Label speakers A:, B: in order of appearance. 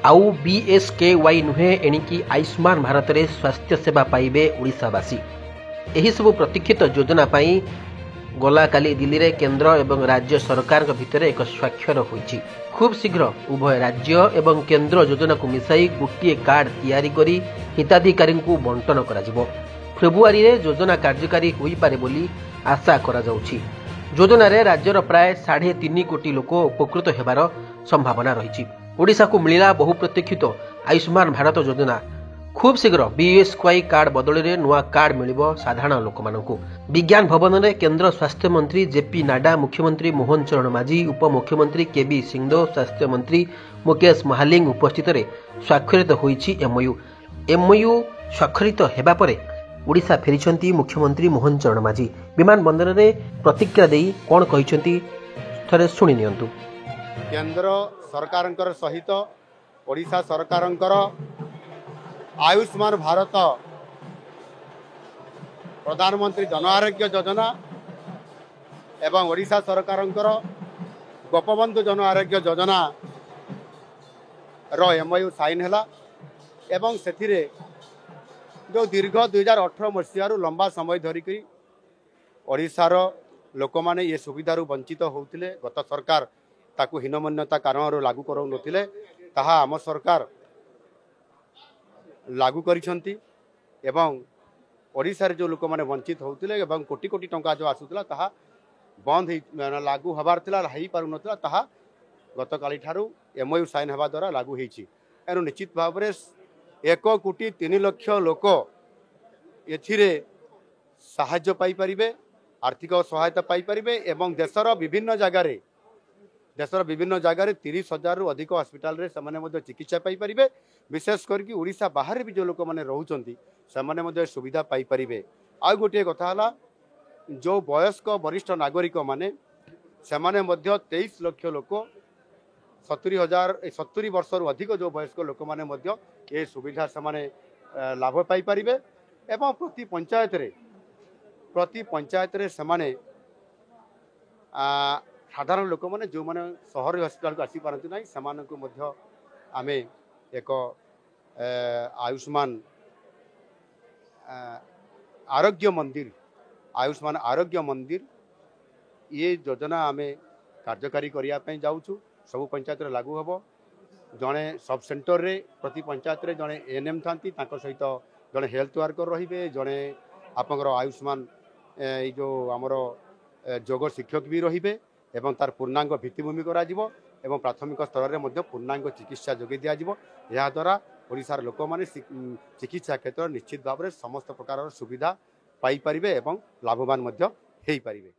A: आउ बीएसकेवाई नुहे एणिकी आयुष्मान भारत रे स्वास्थ्य सेवा पाइबे ओडिशावासी। एही सब प्रतीक्षित योजना पाई गला काली दिल्ली रे केंद्र एवं राज्य सरकार भितर एक स्वाक्षर होईछि। खूब शीघ्र उभय राज्य एवं केंद्र योजना को मिसाई गोटे कार्ड तैयारी करी हिताधिकारी को बंटन करा जिवो। फेब्रुआरी रे योजना कार्यकारी होई पारे बोली आशा करा जाउछि। योजना रे राज्यर प्राय 3.5 कोटी लोक उपकृत हेबार संभावना रही। ओडिशा को मिला बहुप्रतीक्षित आयुष्मान भारत योजना। खूब शीघ्र बीएसकेवाई कार्ड बदल में नुआ कार्ड मिलिबो साधारण लोक मानकु। विज्ञान भवन में केंद्र स्वास्थ्य मंत्री जेपी नाडा, मुख्यमंत्री मोहन चरण माझी, उपमुख्यमंत्री केबी सिंहदेव, स्वास्थ्य मंत्री मुकेश महालिंग उपस्थित रे स्वाक्षरित होईछि एमओयू। एमओयू स्वाक्षरित हेबा परे ओडिशा फेरिछंती मुख्यमंत्री मोहन चरण माझी। विमान बंदर में प्रतिक्रिया देई कोन कहिछंती थरे सुनि नियंतु।
B: केंद्र सरकार सहित ओडिशा सरकार आयुष्मान भारत प्रधानमंत्री जन आरोग्य योजना एवं ओडिशा सरकार गोपबंधु जन आरोग्य योजना रो एमओयू साइन है एवं से जो दीर्घ 2018 मसीह लंबा समय धरिकी ओडिशार लोक मैंने ये सुविधार वंचित होते गत सरकार ताकू हीनमान्यता कारण लागू करू नथिले ताहा आम सरकार लागू करिसंती एवं ओडिशा रे जो लोक माने वंचित होउतिले एवं कोटी कोटी टंका जो आसुतला ताहा बंद लागू हबार थिला रही पारु नथिला ताहा गत काली ठारू एमओयू साइन हवा द्वारा लागू हेछि। एनु निश्चित भाव रे 1,03,00,000 लोक एथिरे साहाय्य पाई परिबे, आर्थिक सहायता पाई परिबे एवं देशर विभिन्न जगह 30,000 रु अधिक हॉस्पिटल रे समाने मध्ये चिकित्सा पाई परिबे। विशेष करके ओडिशा बाहर भी जो लोक माने रहउचंती समाने मध्ये सुविधा पाई परिबे। आ गोटे कथा हला जो वयस्क वरिष्ठ नागरिक माने समाने मध्ये 23 लाख लोक 70 वर्ष रु अधिक जो वयस्क लोक माने मध्ये ए सुविधा समाने लाभ पाई परिबे एवं प्रति पंचायत रे समाने साधारण लोक मैंने जो मैंने सहरी हस्पिटाल को आसी पारती ना से आमे एक आयुष्मान आरोग्य मंदिर ये योजना आमे कार्यकारी करने जाऊँ। सबु पंचायत रे लागू हम जड़े सब सेंटर रे प्रति पंचायत रे जड़े एएनएम था सहित जड़े हेल्थ वर्कर रे जड़े आपंकर आयुष्मान जो आमर जोग शिक्षक भी रे एवं तार पूर्णांग भित्तिभूमि करा जिवो एवं प्राथमिक स्तर में पूर्णांग चिकित्सा जोगे दिया जिवो। यह द्वारा ओडिशार लोक माने चिकित्सा क्षेत्र निश्चित भाव में समस्त प्रकार सुविधा पाई परिबे एवं लाभवान हेई परिबे।